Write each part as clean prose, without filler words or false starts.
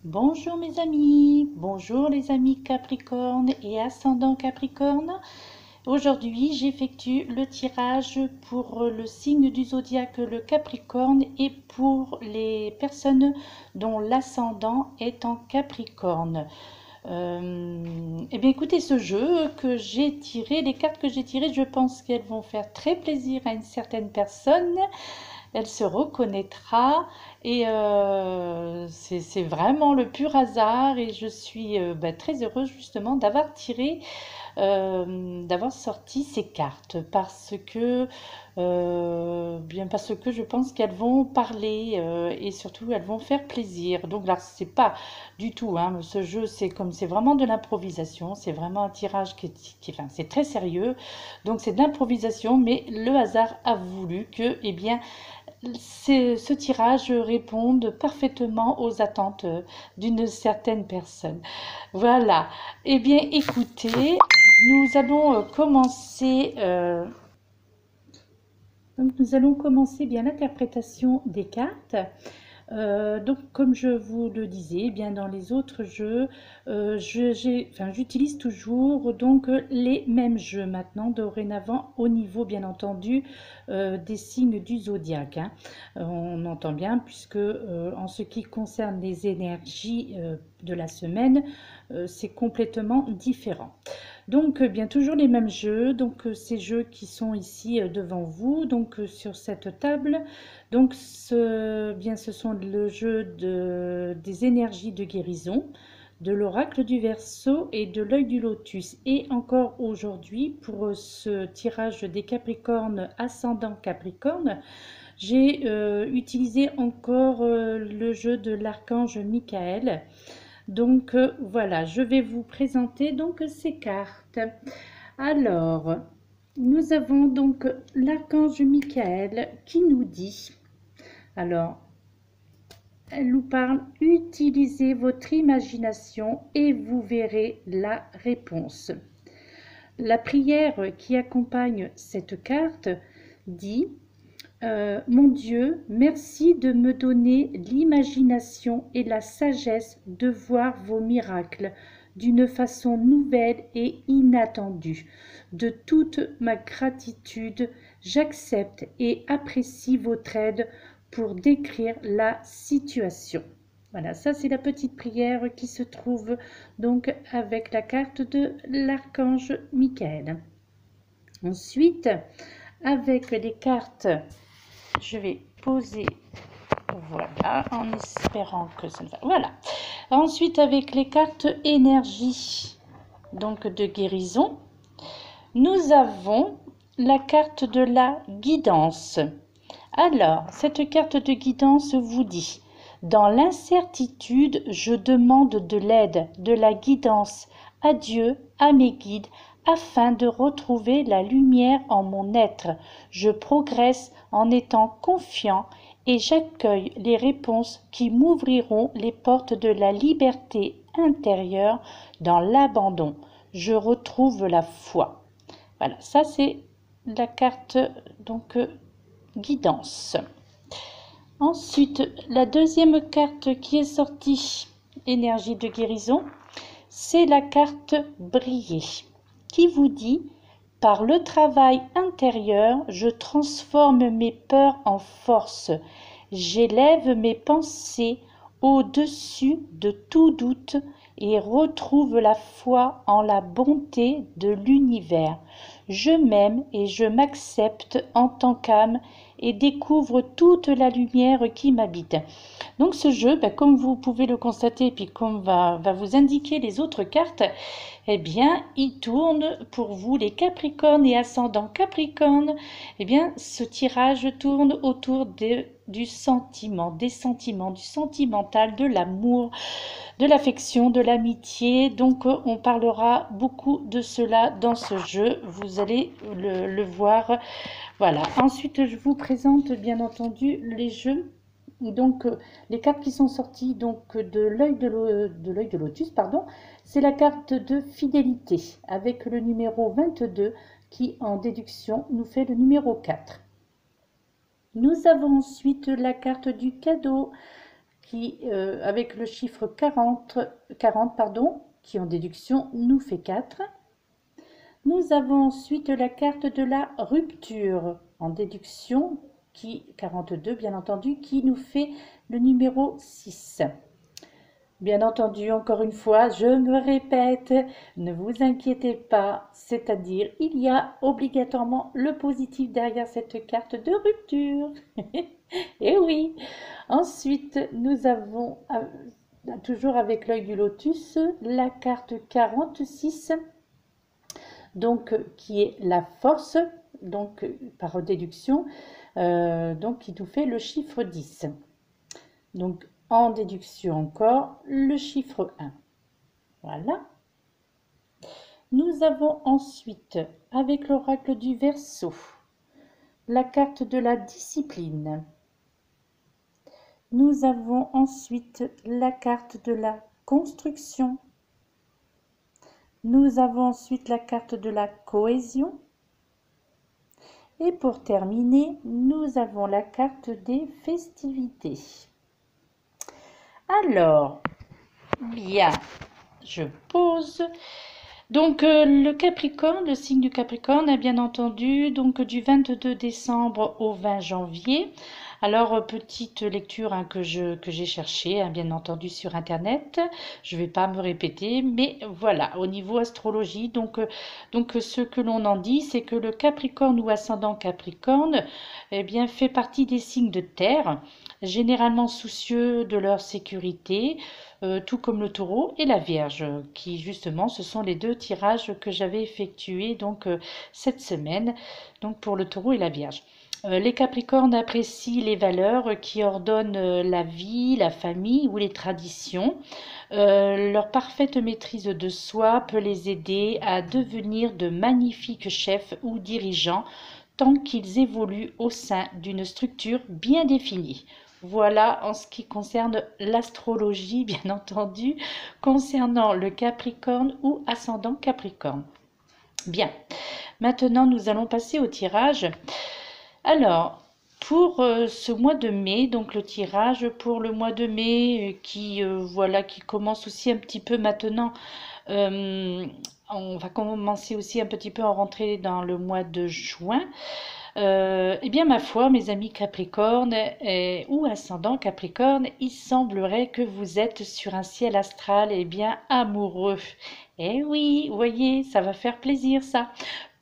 Bonjour mes amis, bonjour les amis Capricorne et ascendant Capricorne. Aujourd'hui, j'effectue le tirage pour le signe du zodiaque, le Capricorne, et pour les personnes dont l'ascendant est en Capricorne. Eh bien écoutez, ce jeu que j'ai tiré, les cartes que j'ai tirées, je pense qu'elles vont faire très plaisir à une certaine personne. Elle se reconnaîtra et c'est vraiment le pur hasard et je suis très heureuse justement d'avoir tiré, d'avoir sorti ces cartes parce que je pense qu'elles vont parler et surtout elles vont faire plaisir. Donc là, c'est pas du tout, hein, ce jeu, c'est vraiment de l'improvisation, c'est vraiment un tirage enfin, c'est très sérieux, donc c'est de l'improvisation, mais le hasard a voulu que, eh bien, ce tirage réponde parfaitement aux attentes d'une certaine personne. Voilà. Eh bien, écoutez, nous allons commencer bien l'interprétation des cartes. Donc, comme je vous le disais, eh bien dans les autres jeux, j'utilise toujours donc les mêmes jeux maintenant, dorénavant, au niveau bien entendu des signes du zodiaque, hein. On entend bien, puisque en ce qui concerne les énergies de la semaine, c'est complètement différent. Donc, bien toujours les mêmes jeux, donc ces jeux qui sont ici devant vous, donc sur cette table. Donc, ce sont le jeu des énergies de guérison, de l'oracle du Verseau et de l'œil du lotus. Et encore aujourd'hui, pour ce tirage des Capricornes ascendant Capricorne, j'ai utilisé encore le jeu de l'archange Michael. Donc voilà, je vais vous présenter donc ces cartes. Alors, nous avons donc l'archange Michael qui nous dit, alors, elle nous parle, utilisez votre imagination et vous verrez la réponse. La prière qui accompagne cette carte dit, mon Dieu, merci de me donner l'imagination et la sagesse de voir vos miracles d'une façon nouvelle et inattendue. De toute ma gratitude, j'accepte et apprécie votre aide pour décrire la situation. Voilà, ça c'est la petite prière qui se trouve donc avec la carte de l'archange Michael. Ensuite, avec les cartes, je vais poser, voilà, en espérant que ça ne va. Voilà. Ensuite, avec les cartes énergie, donc de guérison, nous avons la carte de la guidance. Alors, cette carte de guidance vous dit, dans l'incertitude, je demande de l'aide, de la guidance à Dieu, à mes guides, afin de retrouver la lumière en mon être. Je progresse en étant confiant et j'accueille les réponses qui m'ouvriront les portes de la liberté intérieure dans l'abandon. Je retrouve la foi. Voilà, ça c'est la carte donc guidance. Ensuite, la deuxième carte qui est sortie, énergie de guérison, c'est la carte briller, qui vous dit, par le travail intérieur, je transforme mes peurs en force, j'élève mes pensées au-dessus de tout doute et retrouve la foi en la bonté de l'univers. Je m'aime et je m'accepte en tant qu'âme et découvre toute la lumière qui m'habite. Donc ce jeu, comme vous pouvez le constater, et puis comme va vous indiquer les autres cartes, eh bien, il tourne pour vous les Capricornes et ascendant Capricorne. Eh bien, ce tirage tourne autour du sentiment, des sentiments, du sentimental, de l'amour, de l'affection, de l'amitié. Donc, on parlera beaucoup de cela dans ce jeu. Vous allez le voir. Voilà. Ensuite, je vous présente bien entendu les jeux. Donc, les cartes qui sont sorties donc, de l'œil de lotus, pardon, c'est la carte de fidélité avec le numéro 22 qui, en déduction, nous fait le numéro 4. Nous avons ensuite la carte du cadeau avec le chiffre 40, pardon, qui en déduction nous fait 4. Nous avons ensuite la carte de la rupture en déduction, 42 bien entendu, qui nous fait le numéro 6. Bien entendu, encore une fois, je me répète, ne vous inquiétez pas, c'est-à-dire il y a obligatoirement le positif derrière cette carte de rupture. Et oui. Ensuite, nous avons, toujours avec l'œil du lotus, la carte 46, donc qui est la force, donc par déduction, donc qui nous fait le chiffre 10. Donc en déduction encore, le chiffre 1. Voilà. Nous avons ensuite, avec l'oracle du Verseau, la carte de la discipline. Nous avons ensuite la carte de la construction. Nous avons ensuite la carte de la cohésion. Et pour terminer, nous avons la carte des festivités. Alors, bien, je pose. Donc, le Capricorne, le signe du Capricorne, est bien entendu, donc du 22 décembre au 20 janvier. Alors, petite lecture que j'ai cherchée, bien entendu, sur Internet. Je ne vais pas me répéter, mais voilà, au niveau astrologie, donc ce que l'on en dit, c'est que le Capricorne ou ascendant Capricorne, eh bien, fait partie des signes de terre, généralement soucieux de leur sécurité, tout comme le Taureau et la Vierge, qui justement, ce sont les deux tirages que j'avais effectués donc cette semaine, donc pour le Taureau et la Vierge. Les Capricornes apprécient les valeurs qui ordonnent la vie, la famille ou les traditions. Leur parfaite maîtrise de soi peut les aider à devenir de magnifiques chefs ou dirigeants tant qu'ils évoluent au sein d'une structure bien définie. Voilà en ce qui concerne l'astrologie, bien entendu, concernant le Capricorne ou ascendant Capricorne. Bien, maintenant nous allons passer au tirage. Alors, pour ce mois de mai, donc le tirage pour le mois de mai voilà, qui commence aussi un petit peu maintenant. On va commencer aussi un petit peu à rentrer dans le mois de juin. Eh bien, ma foi, mes amis Capricorne ou ascendant Capricorne, il semblerait que vous êtes sur un ciel astral bien amoureux. Eh oui, vous voyez, ça va faire plaisir ça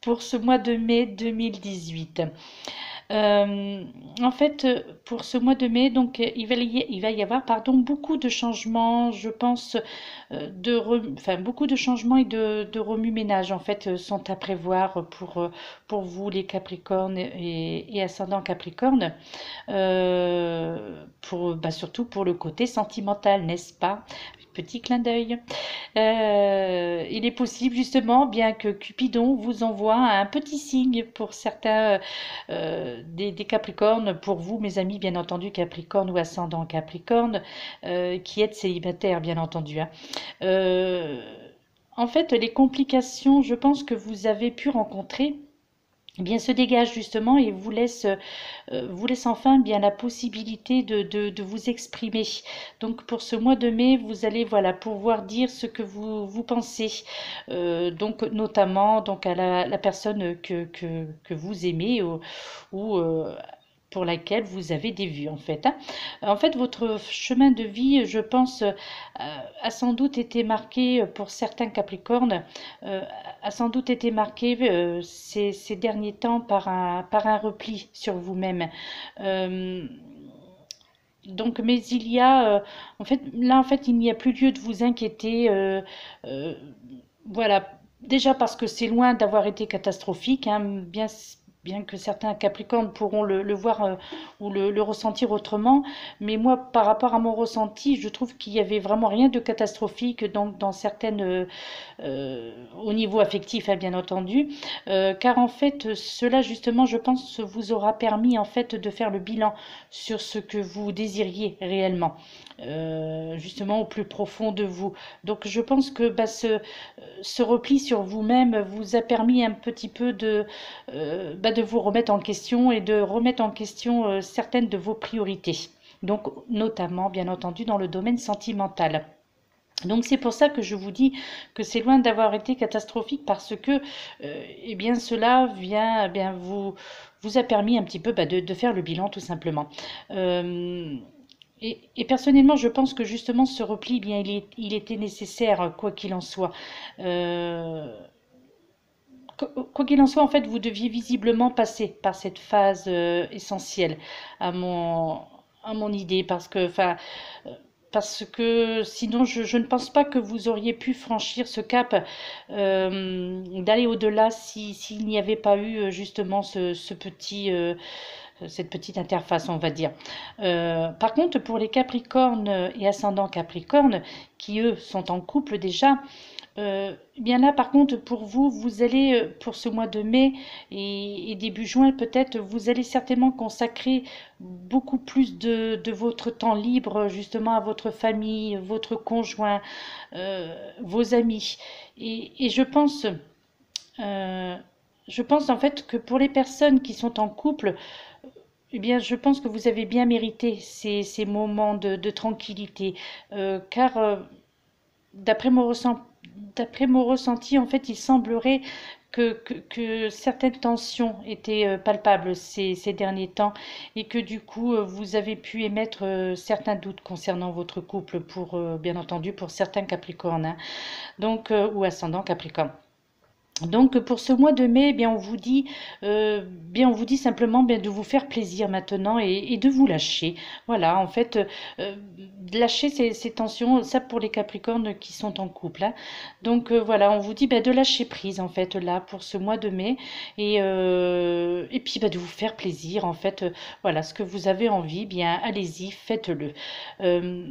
pour ce mois de mai 2018. En fait, pour ce mois de mai, donc il va y avoir, pardon, beaucoup de changements, je pense, beaucoup de changements et de remue-ménage en fait sont à prévoir pour vous les Capricornes et ascendant Capricorne, surtout pour le côté sentimental, n'est-ce pas? Petit clin d'œil. Il est possible justement, bien que Cupidon vous envoie un petit signe pour certains des Capricornes, pour vous mes amis bien entendu Capricorne ou ascendant Capricorne, qui êtes célibataire bien entendu. En fait, les complications, je pense que vous avez pu rencontrer, bien se dégage justement et vous laisse enfin bien la possibilité de vous exprimer. Donc pour ce mois de mai, vous allez voilà pouvoir dire ce que vous pensez, donc notamment donc à la personne que vous aimez ou pour laquelle vous avez des vues en fait. En fait, votre chemin de vie, je pense, a sans doute été marqué pour certains Capricornes, a sans doute été marqué ces derniers temps par un repli sur vous-même. Donc, mais il y a, en fait, il n'y a plus lieu de vous inquiéter. Voilà, déjà parce que c'est loin d'avoir été catastrophique, bien que certains Capricornes pourront le voir ou le ressentir autrement. Mais moi, par rapport à mon ressenti, je trouve qu'il n'y avait vraiment rien de catastrophique dans certaines, au niveau affectif, bien entendu. Car en fait, cela justement, je pense, vous aura permis en fait de faire le bilan sur ce que vous désiriez réellement. Justement au plus profond de vous. Donc je pense que ce repli sur vous-même vous a permis un petit peu de vous remettre en question et de remettre en question certaines de vos priorités. donc notamment bien entendu dans le domaine sentimental. Donc c'est pour ça que je vous dis que c'est loin d'avoir été catastrophique parce que eh bien cela vient eh bien vous a permis un petit peu de faire le bilan tout simplement. Euh, et personnellement, je pense que justement ce repli, eh bien, il était nécessaire, quoi qu'il en soit. Euh, Quoi qu'il en soit, en fait, vous deviez visiblement passer par cette phase essentielle à à mon idée, euh, parce que sinon, je ne pense pas que vous auriez pu franchir ce cap, d'aller au-delà s'il n'y avait pas eu justement cette petite interface, on va dire. Par contre, pour les Capricornes et ascendants Capricorne, qui eux sont en couple déjà, bien là, par contre, pour vous, vous allez, pour ce mois de mai et début juin, peut-être, vous allez certainement consacrer beaucoup plus de votre temps libre, justement, à votre famille, votre conjoint, vos amis. Et euh, je pense en fait que pour les personnes qui sont en couple, eh bien, je pense que vous avez bien mérité ces moments de tranquillité, car d'après d'après mon ressenti, en fait, il semblerait que certaines tensions étaient palpables ces derniers temps et que du coup, vous avez pu émettre certains doutes concernant votre couple pour, bien entendu, pour certains Capricornes, hein, donc, ou ascendant Capricorne. Donc pour ce mois de mai, eh bien on vous dit simplement bien de vous faire plaisir maintenant et de vous lâcher. Voilà, en fait, euh, lâcher ces tensions, ça pour les Capricornes qui sont en couple, hein. Donc voilà, on vous dit de lâcher prise en fait là pour ce mois de mai et puis de vous faire plaisir en fait. Voilà, ce que vous avez envie, bien allez-y, faites-le. Euh,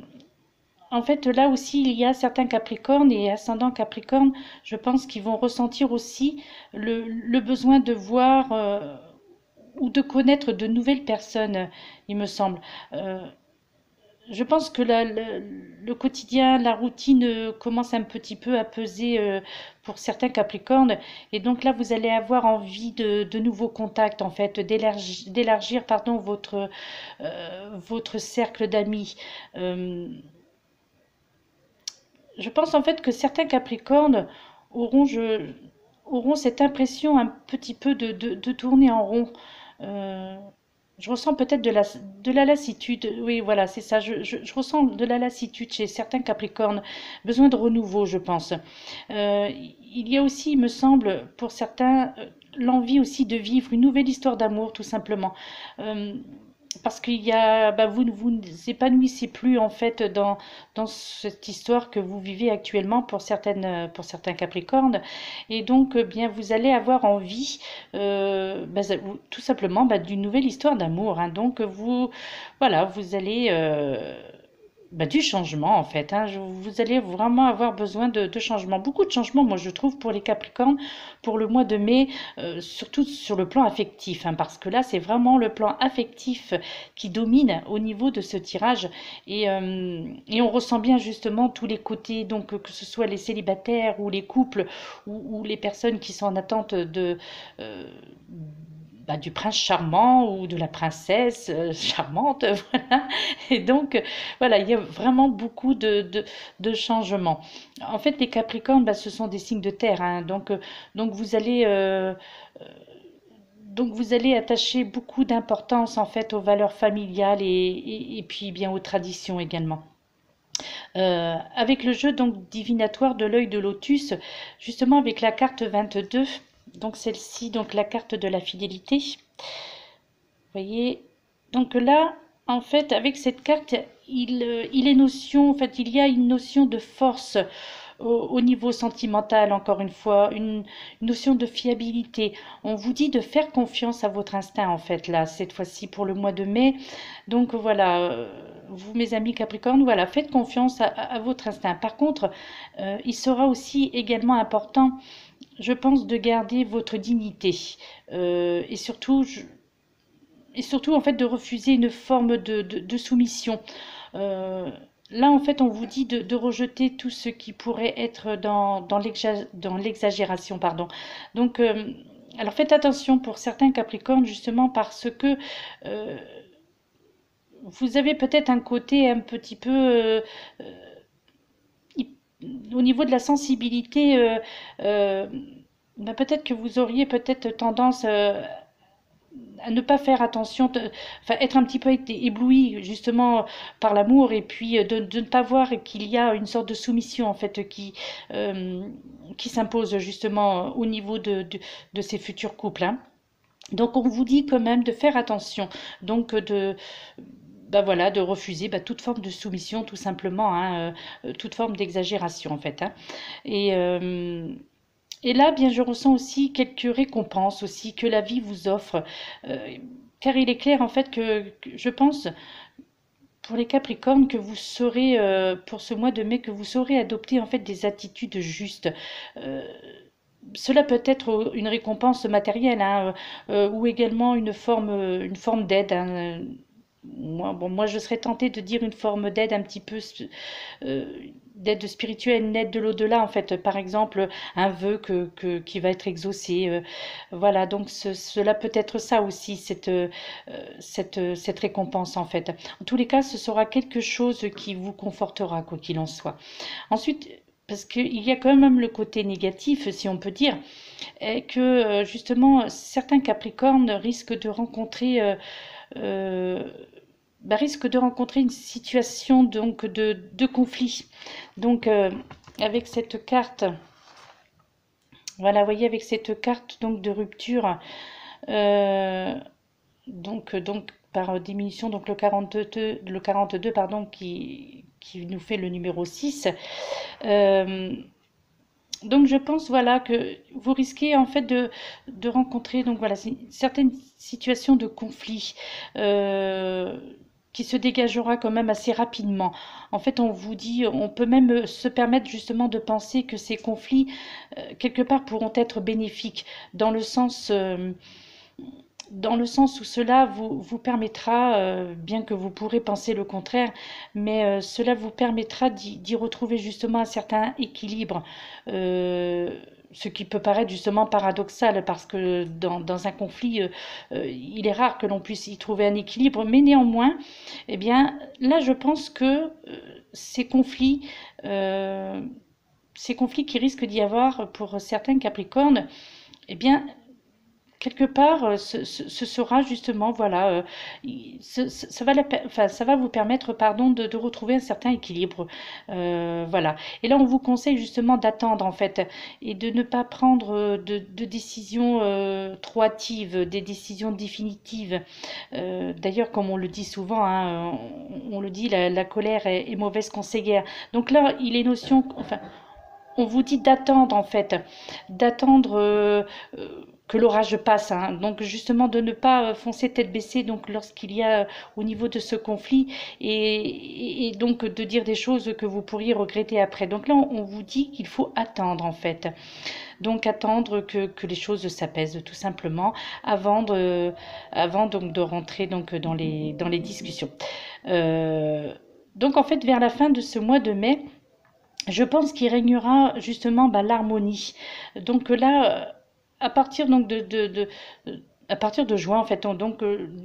En fait, là aussi, il y a certains Capricornes et ascendants Capricorne, je pense qu'ils vont ressentir aussi le besoin de voir ou de connaître de nouvelles personnes, il me semble. Euh, je pense que le quotidien, la routine commence un petit peu à peser pour certains Capricornes. Et donc là, vous allez avoir envie de nouveaux contacts, en fait, d'élargir, pardon, votre cercle d'amis. Euh, je pense en fait que certains Capricornes auront, je, auront cette impression un petit peu de tourner en rond. Euh, je ressens peut-être de la lassitude. Oui, voilà, c'est ça. Je ressens de la lassitude chez certains Capricornes. Besoin de renouveau, je pense. Il y a aussi, il me semble, pour certains, l'envie aussi de vivre une nouvelle histoire d'amour, tout simplement. Euh, Parce qu'il y a, vous ne vous épanouissez plus en fait dans cette histoire que vous vivez actuellement pour certains Capricornes, et donc bien vous allez avoir envie, tout simplement d'une nouvelle histoire d'amour, hein. Donc voilà, vous allez du changement en fait, hein. Vous allez vraiment avoir besoin de changement, beaucoup de changements, moi je trouve pour les Capricornes pour le mois de mai, surtout sur le plan affectif, hein, parce que là c'est vraiment le plan affectif qui domine au niveau de ce tirage et on ressent bien justement tous les côtés, donc que ce soit les célibataires ou les couples ou les personnes qui sont en attente euh, du prince charmant ou de la princesse charmante, voilà. Et donc, voilà, il y a vraiment beaucoup de changements. En fait, les Capricornes, ce sont des signes de terre, hein, donc donc vous allez attacher beaucoup d'importance en fait aux valeurs familiales et puis bien aux traditions également. Avec le jeu donc divinatoire de l'œil de lotus, justement avec la carte 22, donc celle-ci, donc la carte de la fidélité. Vous voyez, donc là, en fait, avec cette carte, il est notion, en fait, il y a une notion de force au niveau sentimental, encore une fois, une notion de fiabilité. On vous dit de faire confiance à votre instinct, en fait, là, cette fois-ci pour le mois de mai. Donc voilà, vous, mes amis Capricorne, voilà, faites confiance à votre instinct. Par contre, il sera aussi également important, je pense, de garder votre dignité. Et surtout, et surtout en fait de refuser une forme de soumission. Euh, Là en fait on vous dit de rejeter tout ce qui pourrait être dans l'exagération, pardon. Donc alors faites attention pour certains Capricornes justement parce que euh, vous avez peut-être un côté un petit peu au niveau de la sensibilité, bah, peut-être que vous auriez peut-être tendance à ne pas faire attention, enfin être un petit peu ébloui justement par l'amour et puis de ne pas voir qu'il y a une sorte de soumission en fait qui s'impose justement au niveau de ces futurs couples, hein. Donc on vous dit quand même de faire attention, donc bah voilà, de refuser bah, toute forme de soumission tout simplement, hein, toute forme d'exagération en fait, hein. Et, euh, et là, bien, je ressens aussi quelques récompenses aussi que la vie vous offre, euh, car il est clair en fait que je pense pour les Capricornes que vous saurez pour ce mois de mai que vous saurez adopter en fait des attitudes justes. Euh, Cela peut être une récompense matérielle, hein, ou également une forme d'aide, hein. Moi, bon, moi, je serais tentée de dire une forme d'aide un petit peu euh, d'aide spirituelle, une aide de l'au-delà, en fait. Par exemple, un vœu qui va être exaucé. Voilà, donc cela peut être ça aussi, cette récompense, en fait. En tous les cas, ce sera quelque chose qui vous confortera, quoi qu'il en soit. Ensuite, parce qu'il y a quand même le côté négatif, si on peut dire, est que justement, certains Capricornes euh, risquent de rencontrer une situation donc de conflit. Donc, avec cette carte, voilà, vous voyez, avec cette carte donc de rupture, euh, donc par diminution, donc le 42 pardon, qui nous fait le numéro 6. Euh, donc je pense voilà que vous risquez en fait de rencontrer donc voilà certaines situations de conflit euh, qui se dégagera quand même assez rapidement. En fait, on vous dit, on peut même se permettre justement de penser que ces conflits quelque part pourront être bénéfiques dans le sens où cela vous permettra, bien que vous pourrez penser le contraire, mais cela vous permettra d'y retrouver justement un certain équilibre. Ce qui peut paraître justement paradoxal parce que dans un conflit, il est rare que l'on puisse y trouver un équilibre, mais néanmoins, eh bien, là, je pense que ces conflits, euh, ces conflits qui risquent d'y avoir pour certains Capricornes, eh bien, quelque part, ce sera justement, voilà, ça va enfin, ça va vous permettre, pardon, de retrouver un certain équilibre. Voilà. Et là, on vous conseille justement d'attendre, en fait, et de ne pas prendre de décisions trop hâtives, des décisions définitives. D'ailleurs, comme on le dit souvent, hein, on le dit, la colère est mauvaise conseillère. Donc là, il est notion, enfin, on vous dit d'attendre en fait, d'attendre que l'orage passe, hein. Donc justement de ne pas foncer tête baissée donc lorsqu'il y a au niveau de ce conflit et donc de dire des choses que vous pourriez regretter après. Donc là on vous dit qu'il faut attendre en fait. Donc attendre que les choses s'apaisent tout simplement avant donc de rentrer donc dans les discussions. Donc en fait vers la fin de ce mois de mai, je pense qu'il régnera justement bah, l'harmonie. Donc là, à partir donc à partir de juin, en fait, donc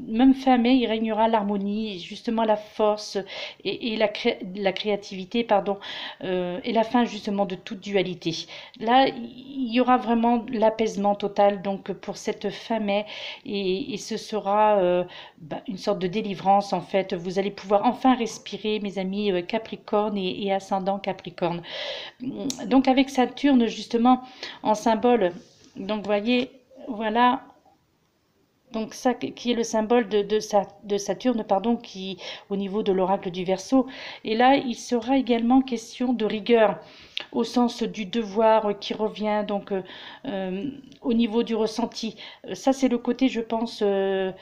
même fin mai, il régnera l'harmonie, justement la force et la créativité, pardon, et la fin justement de toute dualité. Là, il y aura vraiment l'apaisement total donc pour cette fin mai et ce sera bah, une sorte de délivrance en fait. Vous allez pouvoir enfin respirer, mes amis Capricorne et ascendant Capricorne. Donc avec Saturne justement en symbole, donc voyez, voilà, donc ça qui est le symbole de Saturne, pardon, qui au niveau de l'oracle du Verseau. Et là, il sera également question de rigueur au sens du devoir qui revient donc au niveau du ressenti. Ça, c'est le côté, je pense, le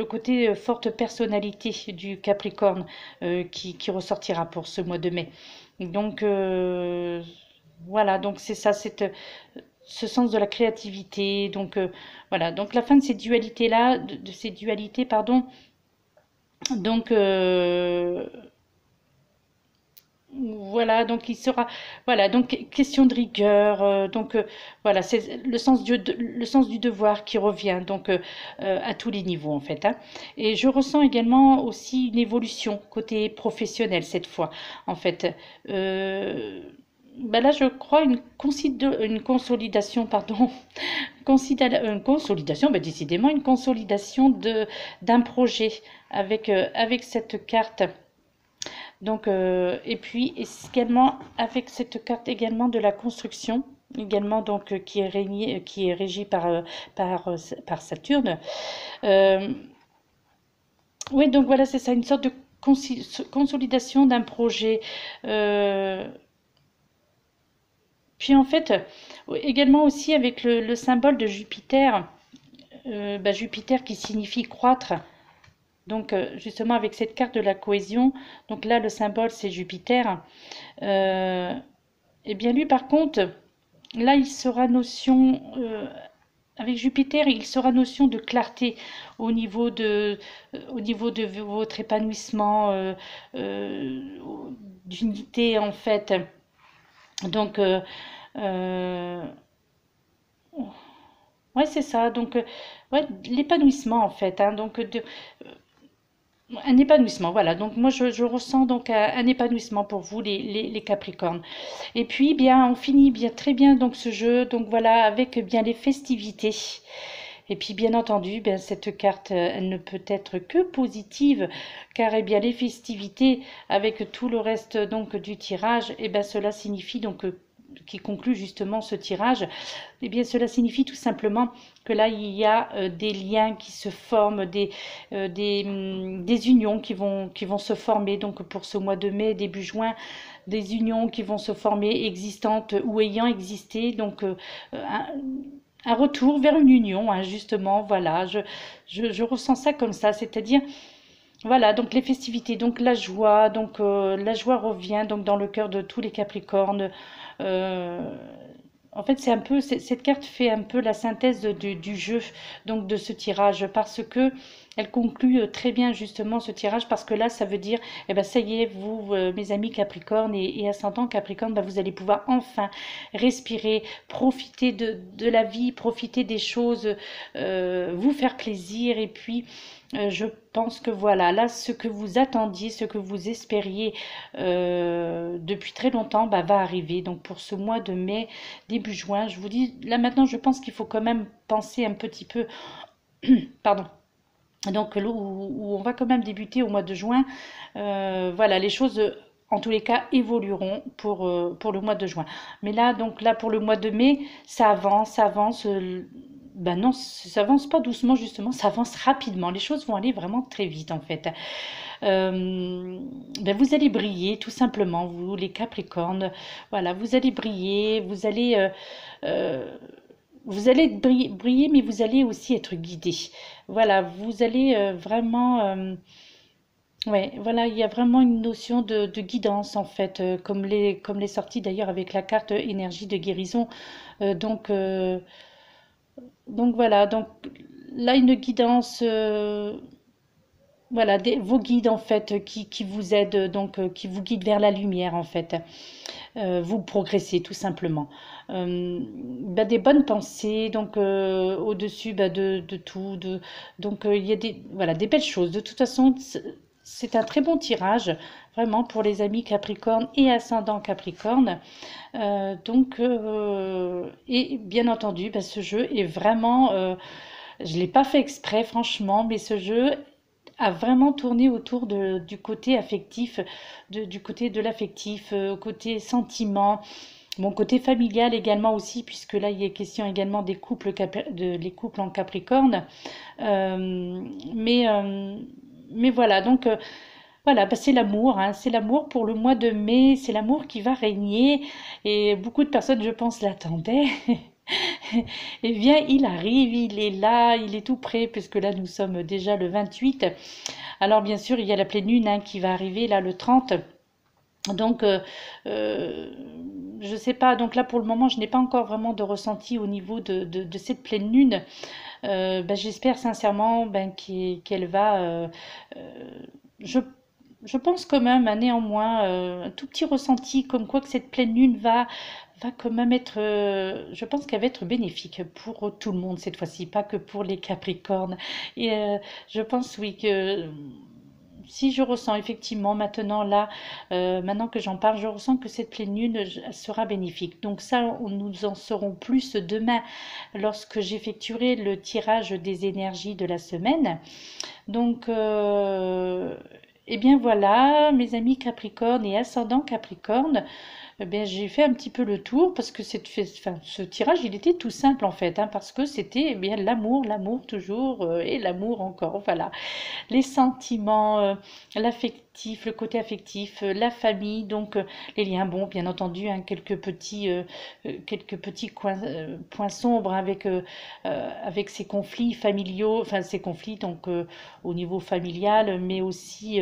côté forte personnalité du Capricorne qui ressortira pour ce mois de mai. Donc voilà, donc c'est ça, ce sens de la créativité. Donc voilà, donc la fin de ces dualités-là, de ces dualités, pardon, donc voilà. voilà, donc il sera, voilà, donc question de rigueur, voilà, c'est le sens du devoir qui revient, à tous les niveaux en fait, hein. Et je ressens également aussi une évolution côté professionnel cette fois, en fait. Euh, là, je crois une consolidation, pardon, une consolidation, décidément une consolidation d'un projet avec cette carte. Et puis également avec cette carte également de la construction, également qui est régie par Saturne. Euh, oui, donc voilà, c'est ça, une sorte de consolidation d'un projet. Euh, Puis en fait, également aussi avec le symbole de Jupiter, Jupiter qui signifie croître. Justement avec cette carte de la cohésion, donc là le symbole c'est Jupiter. Euh, et bien lui par contre, là il sera notion, avec Jupiter, il sera notion de clarté au niveau de votre épanouissement, d'unité en fait. Donc, euh, ouais, c'est ça. Ouais, l'épanouissement en fait, hein. Un épanouissement, voilà. Donc moi je ressens donc un épanouissement pour vous les Capricornes. Et puis bien on finit bien très bien donc ce jeu donc voilà avec bien les festivités. Et puis bien entendu, bien, cette carte, elle ne peut être que positive, car eh bien, les festivités avec tout le reste donc du tirage, eh bien, cela signifie donc qui conclut justement ce tirage, eh bien cela signifie tout simplement que là il y a des liens qui se forment, des unions qui vont se former donc pour ce mois de mai, début juin, des unions qui vont se former existantes ou ayant existé, un retour vers une union, hein, justement, voilà, je ressens ça comme ça, c'est-à-dire, voilà, donc les festivités, donc la joie revient donc dans le cœur de tous les Capricornes. Euh, En fait, cette carte fait un peu la synthèse du jeu, donc de ce tirage, parce que elle conclut très bien justement ce tirage, parce que là, ça veut dire, eh ben, ça y est, vous, mes amis Capricorne et ascendant Capricorne, ben, vous allez pouvoir enfin respirer, profiter de la vie, profiter des choses, vous faire plaisir, et puis je pense que voilà, là, ce que vous attendiez, ce que vous espériez depuis très longtemps, bah, va arriver. Donc pour ce mois de mai, début juin, je vous dis, là maintenant, je pense qu'il faut quand même penser un petit peu, pardon. Où on va quand même débuter au mois de juin, voilà, les choses en tous les cas évolueront pour le mois de juin. Mais là, donc là pour le mois de mai, ça avance. Ben non, ça avance pas doucement justement, ça avance rapidement. Les choses vont aller vraiment très vite en fait. Ben vous allez briller tout simplement, vous les Capricornes. Voilà, vous allez briller, euh, vous allez briller, mais vous allez aussi être guidé. Voilà, vous allez vraiment, ouais, voilà, il y a vraiment une notion de guidance en fait, comme les sorties d'ailleurs avec la carte énergie de guérison. Euh, donc, euh, donc voilà, donc là une guidance. Voilà, vos guides en fait qui vous aident, qui vous guident vers la lumière en fait. Vous progressez tout simplement. Des bonnes pensées, au-dessus de tout. Il y a voilà, des belles choses. De toute façon, c'est un très bon tirage, vraiment pour les amis Capricorne et ascendant Capricorne. Et bien entendu, ce jeu est vraiment... je ne l'ai pas fait exprès, franchement, mais ce jeu a vraiment tourné autour du côté affectif, du côté de l'affectif, côté sentiment, mon côté familial également aussi, puisque là il est question également des les couples en Capricorne. Euh, mais, euh, mais voilà, voilà, c'est l'amour, hein, c'est l'amour pour le mois de mai, c'est l'amour qui va régner, et beaucoup de personnes, je pense, l'attendaient. Eh bien, il arrive, il est là, il est tout prêt, puisque là, nous sommes déjà le 28. Alors, bien sûr, il y a la pleine lune hein, qui va arriver, là, le 30. Donc, euh, je sais pas. Donc là, pour le moment, je n'ai pas encore vraiment de ressenti au niveau de cette pleine lune. J'espère sincèrement qu'elle va... je je pense quand même, hein, néanmoins, un tout petit ressenti comme quoi que cette pleine lune va quand même être, je pense qu'elle va être bénéfique pour tout le monde cette fois-ci, pas que pour les Capricornes. Et je pense, oui, que si je ressens effectivement maintenant là, maintenant que j'en parle, je ressens que cette pleine lune elle sera bénéfique. Donc ça, nous en saurons plus demain lorsque j'effectuerai le tirage des énergies de la semaine. Donc, eh bien voilà, mes amis Capricorne et ascendant Capricorne, eh bien, j'ai fait un petit peu le tour parce que enfin, ce tirage, il était tout simple en fait, hein, parce que c'était eh bien l'amour, l'amour toujours et l'amour encore. Voilà, les sentiments, l'affectif, le côté affectif, la famille, donc les liens, bon, bien entendu, hein, quelques petits points sombres avec ces conflits familiaux, enfin ces conflits donc au niveau familial, mais aussi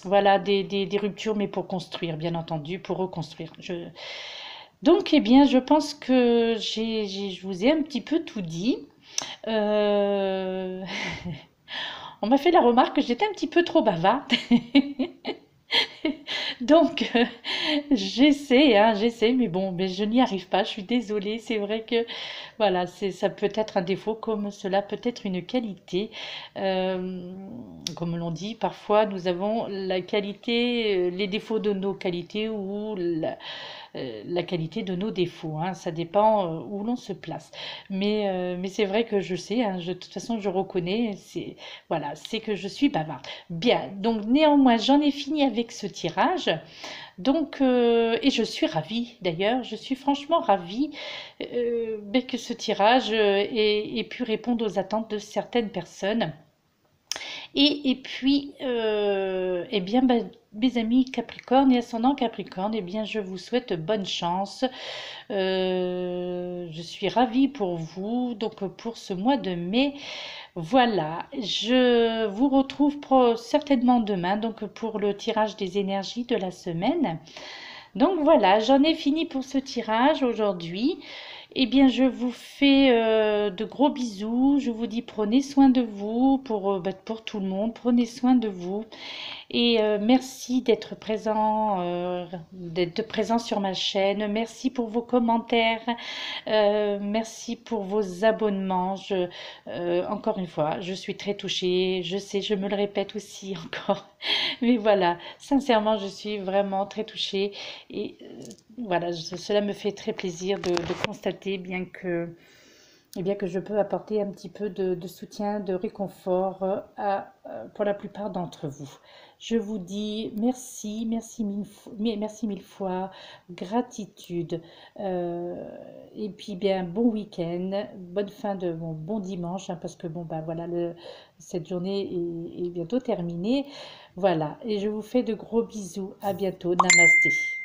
voilà des ruptures, mais pour construire, bien entendu, pour reconstruire. Donc, eh bien, je pense que je vous ai un petit peu tout dit. Euh, On m'a fait la remarque que j'étais un petit peu trop bavarde. Donc, j'essaie, hein, j'essaie, mais bon, mais je n'y arrive pas. Je suis désolée. C'est vrai que, voilà, ça peut être un défaut comme cela peut être une qualité. Euh, Comme l'on dit, parfois nous avons la qualité, les défauts de nos qualités ou la qualité de nos défauts, hein. Ça dépend où l'on se place. Mais c'est vrai que je sais, hein, de toute façon, je reconnais, voilà, c'est que je suis bavarde. Bien, donc néanmoins, j'en ai fini avec ce tirage. Donc, et je suis ravie d'ailleurs, je suis franchement ravie que ce tirage ait pu répondre aux attentes de certaines personnes. Et puis, eh bien, mes amis Capricorne et ascendant Capricorne, eh bien, je vous souhaite bonne chance. Je suis ravie pour vous, donc pour ce mois de mai. Voilà, je vous retrouve certainement demain, donc pour le tirage des énergies de la semaine. Donc voilà, j'en ai fini pour ce tirage aujourd'hui. Eh bien, je vous fais de gros bisous. Je vous dis prenez soin de vous pour tout le monde. Prenez soin de vous. Et merci d'être présent sur ma chaîne. Merci pour vos commentaires. Merci pour vos abonnements. Encore une fois, je suis très touchée. Je sais, je me le répète aussi encore. Mais voilà, sincèrement, je suis vraiment très touchée. Et voilà, cela me fait très plaisir de constater bien que je peux apporter un petit peu de soutien, de réconfort pour la plupart d'entre vous. Je vous dis merci, merci mille fois, gratitude. Et puis bien, bon week-end, bonne fin de bon dimanche, hein, parce que bon, ben voilà, cette journée est bientôt terminée. Voilà, et je vous fais de gros bisous. À bientôt. Namasté.